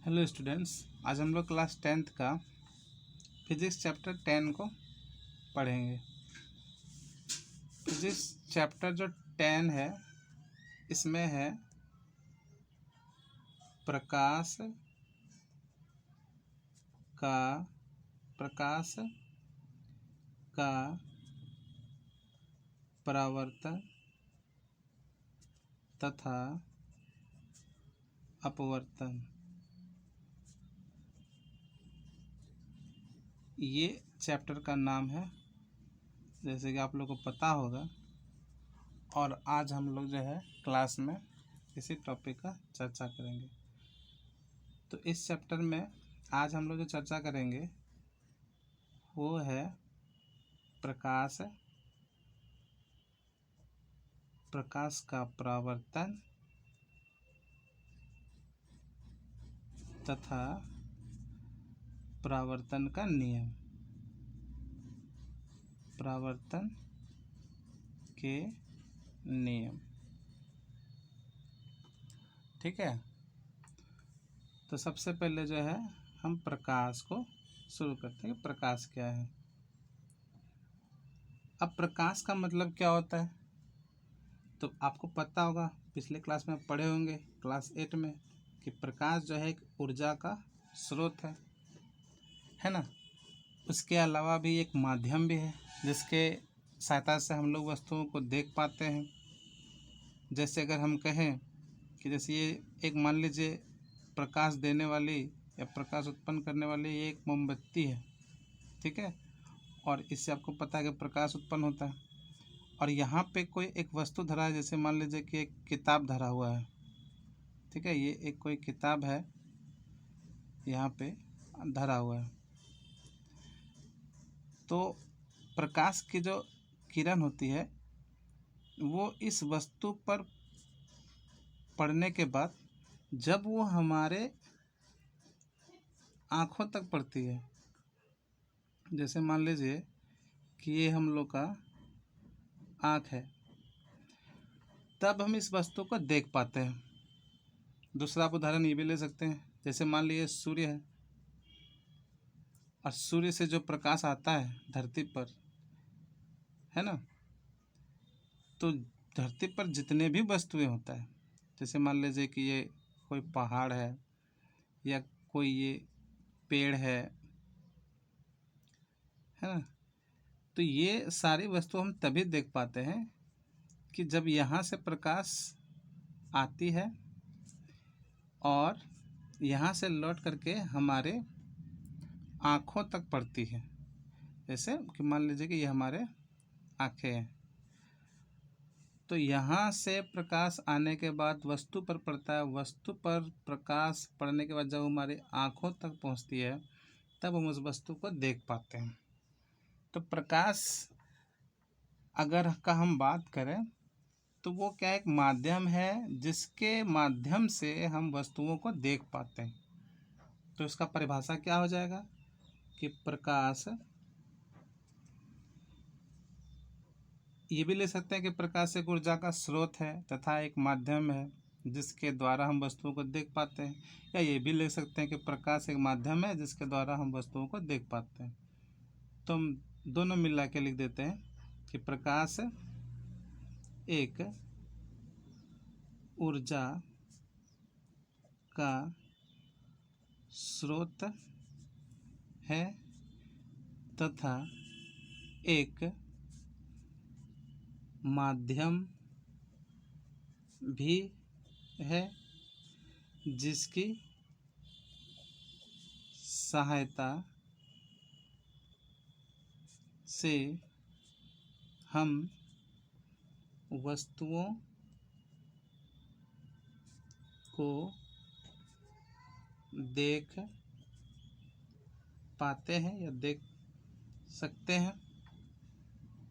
Hello students, आज हम लोग क्लास 10th का फिजिक्स चैप्टर 10 को पढ़ेंगे। फिजिक्स चैप्टर जो 10 है इसमें है प्रकाश का परावर्तन तथा अपवर्तन। ये चैप्टर का नाम है, जैसे कि आप लोग को पता होगा। और आज हम लोग जो है क्लास में इसी टॉपिक का चर्चा करेंगे। तो इस चैप्टर में आज हम लोग जो चर्चा करेंगे वो है प्रकाश का परावर्तन तथा परावर्तन का नियम, परावर्तन के नियम। ठीक है, तो सबसे पहले जो है हम प्रकाश को शुरू करते हैं। प्रकाश क्या है? अब प्रकाश का मतलब क्या होता है तो आपको पता होगा, पिछले क्लास में पढ़े होंगे क्लास 8 में, कि प्रकाश जो है एक ऊर्जा का स्रोत है ना। उसके अलावा भी एक माध्यम भी है जिसके सहायता से हम लोग वस्तुओं को देख पाते हैं। जैसे अगर हम कहें कि जैसे ये एक, मान लीजिए, प्रकाश देने वाली या प्रकाश उत्पन्न करने वाली ये एक मोमबत्ती है, ठीक है। और इससे आपको पता है कि प्रकाश उत्पन्न होता है। और यहाँ पे कोई एक वस्तु धरा है, जैसे मान लीजिए कि एक किताब धरा हुआ है, ठीक है। ये एक कोई किताब है यहाँ पे धरा हुआ है। तो प्रकाश की जो किरण होती है वो इस वस्तु पर पड़ने के बाद जब वो हमारे आँखों तक पड़ती है, जैसे मान लीजिए कि ये हम लोग का आँख है, तब हम इस वस्तु को देख पाते हैं। दूसरा आप उदाहरण ये भी ले सकते हैं, जैसे मान लीजिए सूर्य है और सूर्य से जो प्रकाश आता है धरती पर, है ना, तो धरती पर जितने भी वस्तुएं होता है, जैसे मान लीजिए कि ये कोई पहाड़ है या कोई ये पेड़ है ना, तो ये सारी वस्तु हम तभी देख पाते हैं कि जब यहाँ से प्रकाश आती है और यहाँ से लौट करके हमारे आँखों तक पड़ती है। जैसे कि मान लीजिए कि ये हमारे आँखें हैं, तो यहाँ से प्रकाश आने के बाद वस्तु पर पड़ता है। वस्तु पर प्रकाश पड़ने के बाद जब हमारी आँखों तक पहुँचती है तब हम उस वस्तु को देख पाते हैं। तो प्रकाश अगर का हम बात करें तो वो क्या, एक माध्यम है जिसके माध्यम से हम वस्तुओं को देख पाते हैं। तो इसका परिभाषा क्या हो जाएगा कि प्रकाश, ये भी ले सकते हैं कि प्रकाश एक ऊर्जा का स्रोत है तथा एक माध्यम है जिसके द्वारा हम वस्तुओं को देख पाते हैं। या ये भी ले सकते हैं कि प्रकाश एक माध्यम है जिसके द्वारा हम वस्तुओं को देख पाते हैं। तो हम दोनों मिला के लिख देते हैं कि प्रकाश एक ऊर्जा का स्रोत है तथा एक माध्यम भी है जिसकी सहायता से हम वस्तुओं को देख पाते हैं या देख सकते हैं।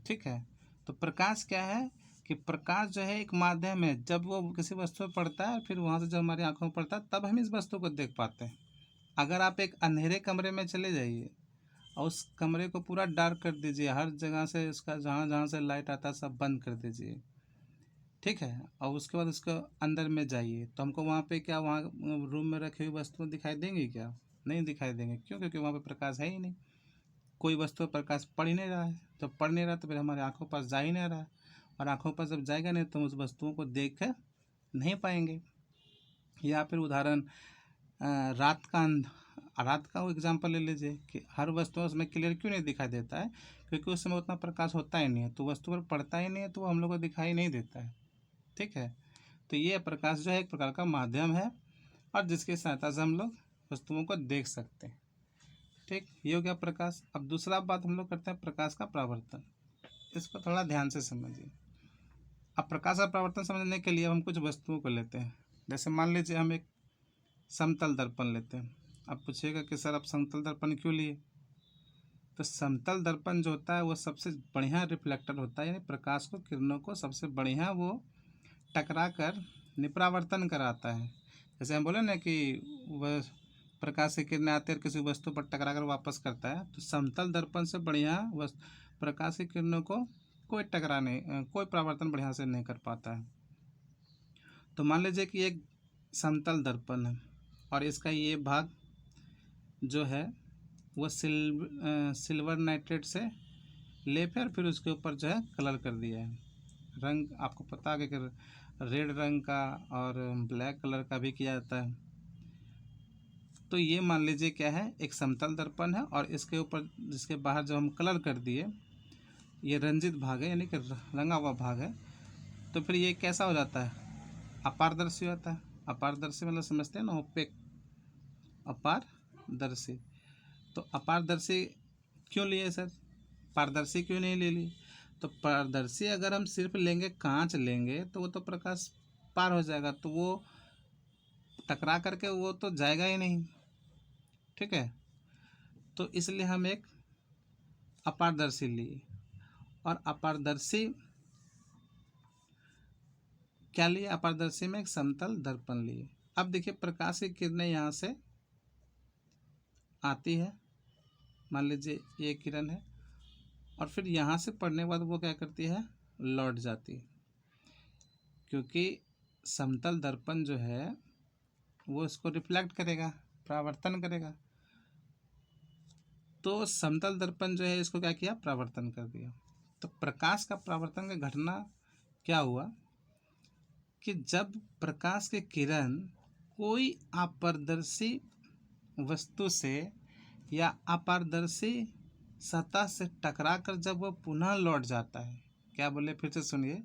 ठीक है, तो प्रकाश क्या है कि प्रकाश जो है एक माध्यम है, जब वो किसी वस्तु पर पड़ता है फिर वहाँ से जब हमारी आंखों में पड़ता है तब हम इस वस्तु को देख पाते हैं। अगर आप एक अंधेरे कमरे में चले जाइए और उस कमरे को पूरा डार्क कर दीजिए, हर जगह से इसका जहाँ जहाँ से लाइट आता है सब बंद कर दीजिए, ठीक है। और उसके बाद उसके अंदर में जाइए तो हमको वहाँ पे क्या, वहाँ रूम में रखी हुई वस्तुएं दिखाई देंगी क्या? नहीं दिखाई देंगे। क्यों? क्योंकि वहाँ पे प्रकाश है ही नहीं। कोई वस्तु पर प्रकाश पड़ ही नहीं रहा है। जब पड़ नहीं रहा तो फिर हमारे आँखों पास जा ही नहीं रहा है, और आँखों पास जब जाएगा नहीं तो हम उस वस्तुओं को देख नहीं पाएंगे। या फिर उदाहरण रात का वो एग्जाम्पल ले लीजिए कि हर वस्तु उसमें क्लियर क्यों नहीं दिखाई देता है? क्योंकि उस समय उतना प्रकाश होता ही नहीं है, तो वस्तु पर पड़ता ही नहीं है, तो वो हम लोग को दिखाई नहीं देता है। ठीक है। तो ये प्रकाश जो है एक प्रकार का माध्यम है, और जिसकी सहायता से हम लोग वस्तुओं को देख सकते हैं। ठीक, ये हो गया प्रकाश। अब दूसरा बात हम लोग करते हैं प्रकाश का परावर्तन। इसको थोड़ा ध्यान से समझिए। अब प्रकाश का परावर्तन समझने के लिए हम कुछ वस्तुओं को लेते हैं। जैसे मान लीजिए हम एक समतल दर्पण लेते हैं। अब पूछिएगा कि सर आप समतल दर्पण क्यों लिए? तो समतल दर्पण जो होता है वो सबसे बढ़िया रिफ्लेक्टर होता है, यानी प्रकाश को, किरणों को सबसे बढ़िया वो टकरा कर निपरावर्तन कराता है। जैसे हम बोले ना कि वह प्रकाश की किरणें आते हैं किसी वस्तु पर टकरा कर वापस करता है, तो समतल दर्पण से बढ़िया प्रकाश की किरणों को कोई परावर्तन बढ़िया से नहीं कर पाता है। तो मान लीजिए कि एक समतल दर्पण है, और इसका ये भाग जो है वो सिल्वर नाइट्रेट से लेप है, और फिर उसके ऊपर जो है कलर कर दिया है। रंग आपको पता है कि रेड रंग का और ब्लैक कलर का भी किया जाता है। तो ये मान लीजिए क्या है, एक समतल दर्पण है, और इसके ऊपर जिसके बाहर जो हम कलर कर दिए, ये रंजित भाग है, यानी कि रंगा हुआ भाग है। तो फिर ये कैसा हो जाता है? अपारदर्शी होता है। अपारदर्शी मतलब समझते हैं ना, ओपेक, अपारदर्शी। तो अपारदर्शी क्यों लिए सर? पारदर्शी क्यों नहीं ले ली? तो पारदर्शी अगर हम सिर्फ लेंगे, कांच लेंगे, तो वो तो प्रकाश पार हो जाएगा, तो वो टकरा करके वो तो जाएगा ही नहीं। ठीक है। तो इसलिए हम एक अपारदर्शी लिए, और अपारदर्शी क्या लिए? अपारदर्शी में एक समतल दर्पण लिए। अब देखिए प्रकाश की किरणें यहाँ से आती है, मान लीजिए ये किरण है, और फिर यहाँ से पढ़ने के बाद वो क्या करती है? लौट जाती है। क्योंकि समतल दर्पण जो है वो इसको रिफ्लेक्ट करेगा, परावर्तन करेगा। तो समतल दर्पण जो है इसको क्या किया? परावर्तन कर दिया। तो प्रकाश का परावर्तन का घटना क्या हुआ कि जब प्रकाश की किरण कोई अपारदर्शी वस्तु से या अपारदर्शी सतह से टकराकर जब वह पुनः लौट जाता है, क्या बोले फिर से सुनिए,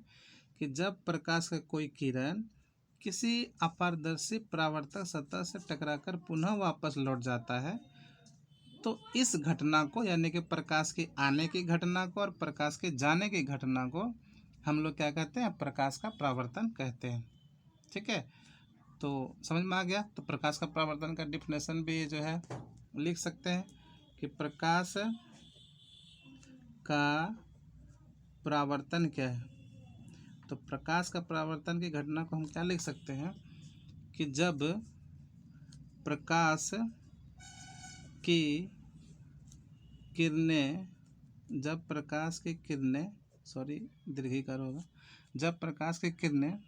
कि जब प्रकाश का कोई किरण किसी अपारदर्शी परावर्तक सतह से टकराकर पुनः वापस लौट जाता है, तो इस घटना को, यानी कि प्रकाश के आने की घटना को और प्रकाश के जाने की घटना को हम लोग क्या कहते हैं? प्रकाश का परावर्तन कहते हैं। ठीक है। तो समझ में आ गया। तो प्रकाश का परावर्तन का डिफिनेशन भी जो है लिख सकते हैं कि प्रकाश का परावर्तन क्या है। तो प्रकाश का परावर्तन की घटना को हम क्या लिख सकते हैं कि जब प्रकाश की किरणें दीर्घीकार होगा, जब प्रकाश की किरणें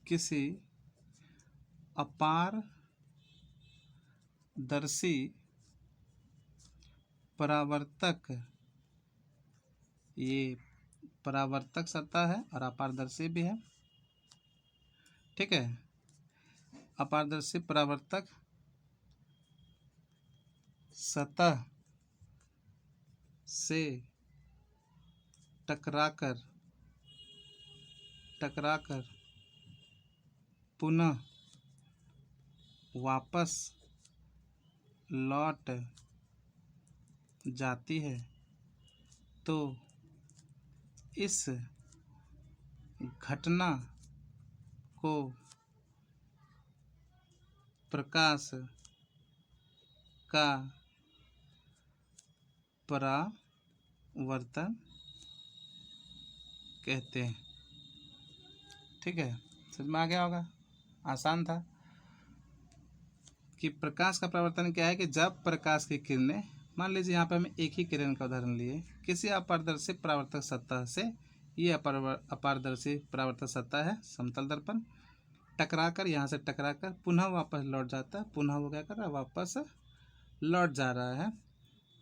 किसी अपारदर्शी परावर्तक, ये परावर्तक सतह है और अपारदर्शी भी है। ठीक है। अपारदर्शी परावर्तक सतह से टकराकर पुनः वापस लौट जाती है, तो इस घटना को प्रकाश का परावर्तन कहते हैं। ठीक है, समझ में आ गया होगा, आसान था। कि प्रकाश का परावर्तन क्या है कि जब प्रकाश की किरणें, मान लीजिए यहाँ पे हमें एक ही किरण का उदाहरण लिए, किसी अपारदर्शी परावर्तक सतह से ये अपारदर्शी परावर्तक सतह है समतल दर्पण। टकराकर यहाँ से टकराकर पुनः वापस लौट जाता है, पुनः वो क्या कर रहा है, वापस लौट जा रहा है।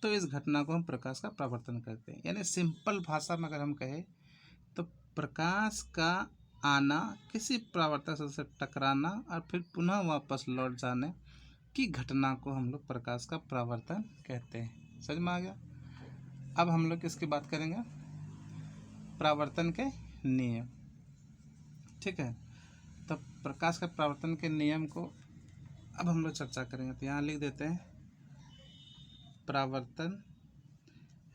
तो इस घटना को हम प्रकाश का परावर्तन कहते हैं। यानी सिंपल भाषा में अगर हम कहें तो प्रकाश का आना, किसी परावर्तक से टकराना और फिर पुनः वापस लौट जाने की घटना को हम लोग प्रकाश का परावर्तन कहते हैं। समझ में आ गया। अब हम लोग किसकी बात करेंगे, परावर्तन के नियम। ठीक है, तो प्रकाश का परावर्तन के नियम को अब हम लोग चर्चा करेंगे। तो यहाँ लिख देते हैं परावर्तन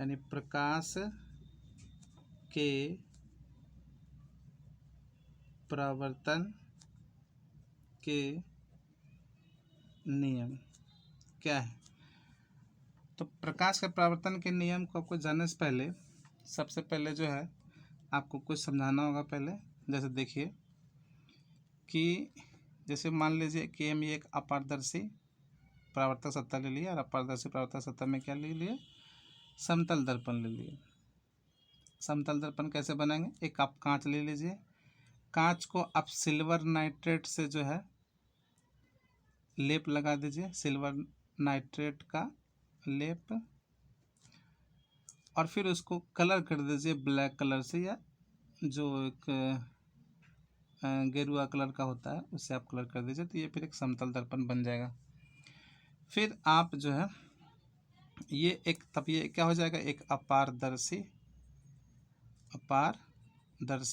यानी प्रकाश के परावर्तन के नियम क्या है। तो प्रकाश के परावर्तन के नियम को आपको जानने से पहले सबसे पहले जो है आपको कुछ समझाना होगा। पहले जैसे देखिए कि जैसे मान लीजिए कि हम ये एक अपारदर्शी परावर्तक सतह ले लिया और अपारदर्शी परावर्तक सतह में क्या ले लिए, समतल दर्पण ले लिए। समतल दर्पण कैसे बनाएंगे, एक आप कांच ले लीजिए, कांच को आप सिल्वर नाइट्रेट से जो है लेप लगा दीजिए, सिल्वर नाइट्रेट का लेप, और फिर उसको कलर कर दीजिए ब्लैक कलर से, या जो एक गेरुआ कलर का होता है उससे आप कलर कर दीजिए। तो ये फिर एक समतल दर्पण बन जाएगा। फिर आप जो है ये एक, तब ये क्या हो जाएगा, एक अपारदर्शी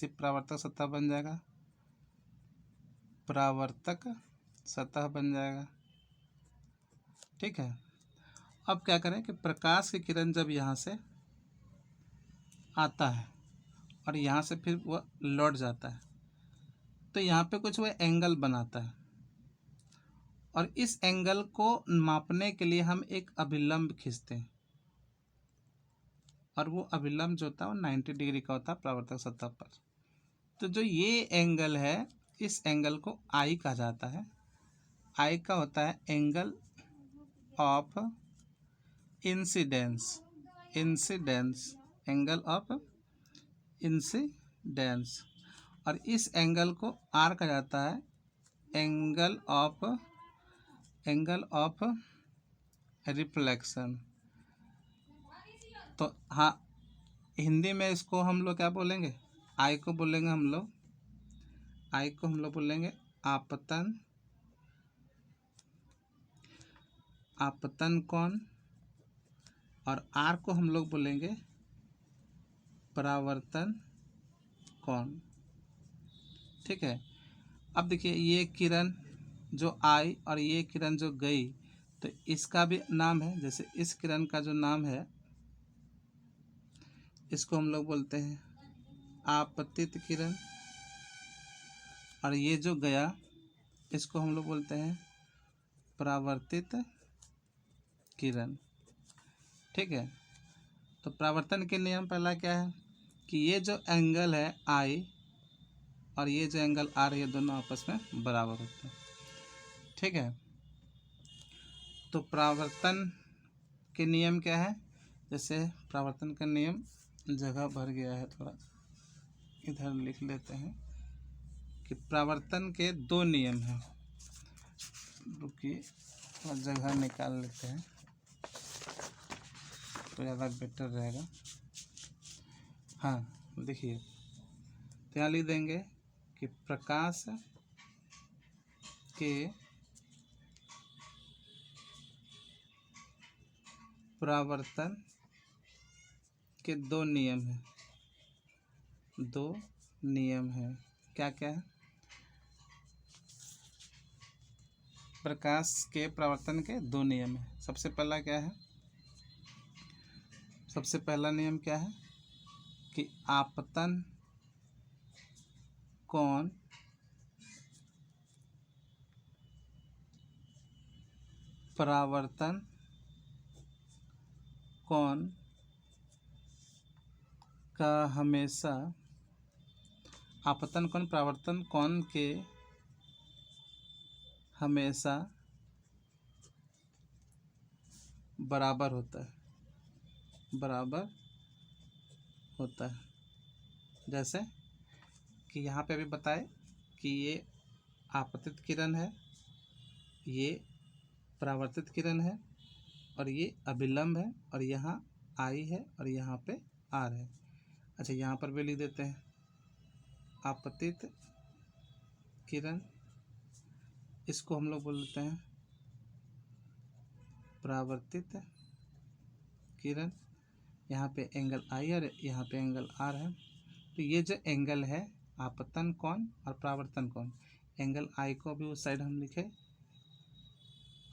परावर्तक सतह बन जाएगा, परावर्तक सतह बन जाएगा। ठीक है, अब क्या करें कि प्रकाश की किरण जब यहाँ से आता है और यहाँ से फिर वह लौट जाता है तो यहाँ पे कुछ वह एंगल बनाता है, और इस एंगल को मापने के लिए हम एक अभिलंब खींचते हैं, और वो अभिलंब जो होता है वो 90 डिग्री का होता है परावर्तक सतह पर। तो जो ये एंगल है, इस एंगल को आई कहा जाता है। आई का होता है angle of incidence, angle of incidence, और इस एंगल को आर कहा जाता है एंगल ऑफ रिफ्लेक्शन। तो हाँ, हिंदी में इसको हम लोग क्या बोलेंगे, आई को बोलेंगे हम लोग, बोलेंगे आपतन कोण, और आर को हम लोग बोलेंगे परावर्तन कोण। ठीक है, अब देखिए ये किरण जो आई और ये किरण जो गई, तो इसका भी नाम है। जैसे इस किरण का जो नाम है इसको हम लोग बोलते हैं आपतित किरण, और ये जो गया इसको हम लोग बोलते हैं परावर्तित किरण। ठीक है, तो परावर्तन के नियम पहला क्या है कि ये जो एंगल है आई और ये जो एंगल आर, ये दोनों आपस में बराबर होते हैं। ठीक है, तो परावर्तन के नियम क्या है, जैसे परावर्तन का नियम जगह भर गया है, थोड़ा इधर लिख लेते हैं कि परावर्तन के दो नियम हैं। रुकिए थोड़ा जगह निकाल लेते हैं तो ज़्यादा बेटर रहेगा। हाँ देखिए, तो यहाँ लिख देंगे कि प्रकाश के परावर्तन के दो नियम हैं, क्या क्या है। प्रकाश के परावर्तन के दो नियम हैं। सबसे पहला क्या है, सबसे पहला नियम क्या है कि आपतन कोण परावर्तन कोण का हमेशा, आपतन कोण परावर्तन कोण के हमेशा बराबर होता है, जैसे कि यहाँ पे अभी बताए कि ये आपतित किरण है, ये परावर्तित किरण है, और ये अभिलंब है, और यहाँ आई है, और यहाँ पे आर है। अच्छा, यहाँ पर भी लिख देते हैं आपतित किरण, इसको हम लोग बोलते हैं परावर्तित किरण। यहाँ पे एंगल आई और यहाँ पे एंगल आर है। तो ये जो एंगल है आपतन कोण और परावर्तन कोण, एंगल आई को भी उस साइड हम लिखे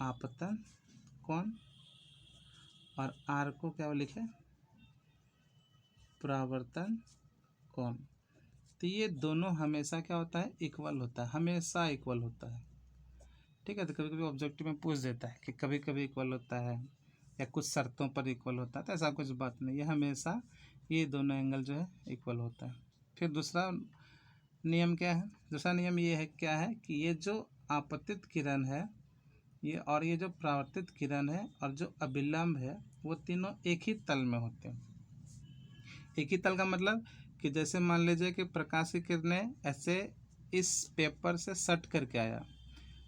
आपतन कोण, और आर को क्या लिखे परावर्तन कोण। तो ये दोनों हमेशा क्या होता है इक्वल होता है, हमेशा इक्वल होता है। ठीक है, तो कभी कभी ऑब्जेक्टिव में पूछ देता है कि कभी कभी इक्वल होता है या कुछ शर्तों पर इक्वल होता है, तो ऐसा कुछ बात नहीं है, हमेशा ये दोनों एंगल जो है इक्वल होता है। फिर दूसरा नियम क्या है, दूसरा नियम ये है क्या है कि ये जो आपतित किरण है ये और ये जो परावर्तित किरण है और जो अभिलंब है वो तीनों एक ही तल में होते हैं। एक ही तल का मतलब कि जैसे मान लीजिए कि प्रकाश की किरणें ऐसे इस पेपर से सट करके आया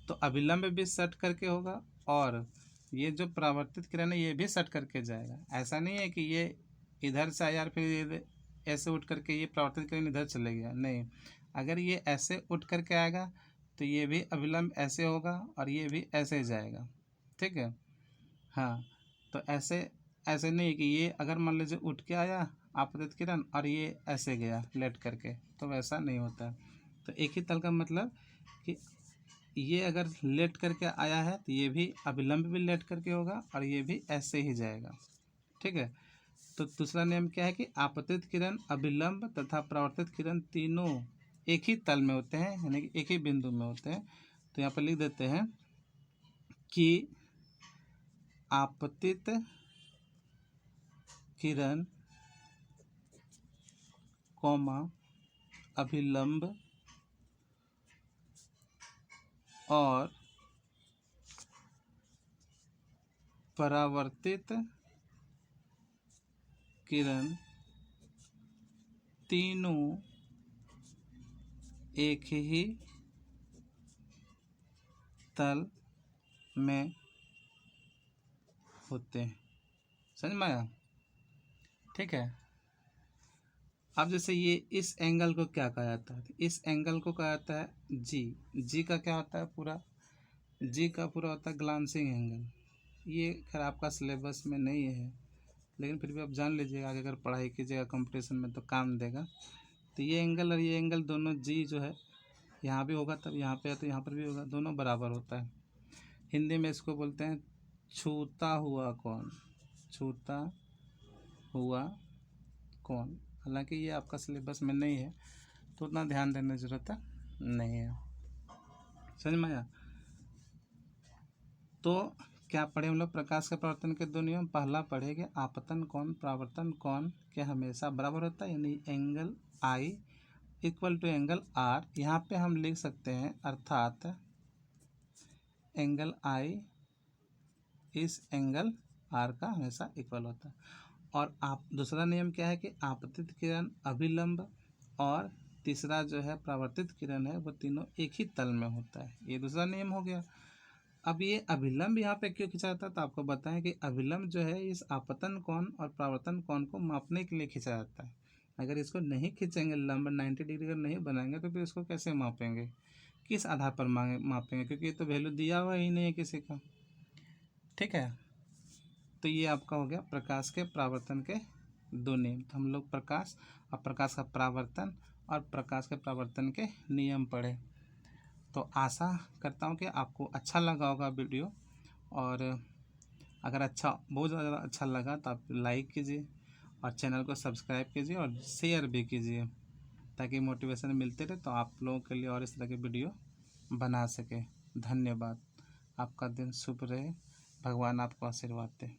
तो अभिलंब भी सट करके होगा, और ये जो परावर्तित किरण है ये भी सट करके जाएगा। ऐसा नहीं है कि ये इधर से आया और फिर ये ऐसे उठ करके ये परावर्तित किरण इधर चले गया, नहीं। अगर ये ऐसे उठ करके आएगा तो ये भी अभिलंब ऐसे होगा और ये भी ऐसे जाएगा। ठीक है, हाँ। तो ऐसे ऐसे नहीं कि ये अगर मान लीजिए उठ के आया आपतित किरण और ये ऐसे गया लेट करके, तो वैसा नहीं होता है। तो एक ही तल का मतलब कि ये अगर लेट करके आया है तो ये भी अभिलंब भी लेट करके होगा और ये भी ऐसे ही जाएगा। ठीक है, तो दूसरा नियम क्या है कि आपतित किरण, अभिलंब तथा परावर्तित किरण तीनों एक ही तल में होते हैं, यानी कि एक ही बिंदु में होते हैं। तो यहाँ पर लिख देते हैं कि आपतित किरण कॉमा अभिलंब और परावर्तित किरण तीनों एक ही तल में होते हैं। समझ में आया? ठीक है, अब जैसे ये इस एंगल को क्या कहा जाता है, इस एंगल को कहा जाता है जी। जी का क्या होता है पूरा, जी का पूरा होता है ग्लांसिंग एंगल। ये खैर आपका सिलेबस में नहीं है, लेकिन फिर भी आप जान लीजिएगा, आगे अगर पढ़ाई कीजिएगा कंपटीशन में तो काम देगा। तो ये एंगल और ये एंगल दोनों जी जो है यहाँ भी होगा तब यहाँ पे है तो यहाँ पर भी होगा, दोनों बराबर होता है। हिंदी में इसको बोलते हैं छूता हुआ कोण, छूता हुआ कोण। हालांकि ये आपका सिलेबस में नहीं है तो उतना ध्यान देने की ज़रूरत नहीं है। समझ में आया? तो क्या पढ़े हम लोग, प्रकाश के परावर्तन के दो नियम। पहला पढ़ेंगे आपतन कोण परावर्तन कोण के हमेशा बराबर होता है, यानी angle i equal to angle r. यहाँ पे हम लिख सकते हैं अर्थात एंगल आई इस एंगल आर का हमेशा इक्वल होता है। और आप दूसरा नियम क्या है कि आपतित किरण, अभिलंब और तीसरा जो है परावर्तित किरण है वो तीनों एक ही तल में होता है। ये दूसरा नियम हो गया। अब ये अभिलंब यहाँ पे क्यों खींचा जाता है, तो आपको बताएं कि अभिलंब जो है इस आपतन कोण और परावर्तन कोण को मापने के लिए खींचा जाता है। अगर इसको नहीं खींचेंगे, लंब 90 डिग्री का नहीं बनाएंगे तो फिर इसको कैसे मापेंगे, किस आधार पर मापेंगे, क्योंकि ये तो वैल्यू दिया हुआ ही नहीं है किसी का। ठीक है, तो ये आपका हो गया प्रकाश के परावर्तन के दो नियम। तो हम लोग प्रकाश और प्रकाश का परावर्तन और प्रकाश के परावर्तन के नियम पढ़े। तो आशा करता हूँ कि आपको अच्छा लगा होगा वीडियो, और अगर बहुत ज़्यादा अच्छा लगा तो आप लाइक कीजिए और चैनल को सब्सक्राइब कीजिए और शेयर भी कीजिए, ताकि मोटिवेशन मिलते रहे तो आप लोगों के लिए और इस तरह के वीडियो बना सके। धन्यवाद। आपका दिन शुभ रहे, भगवान आपको आशीर्वाद दे।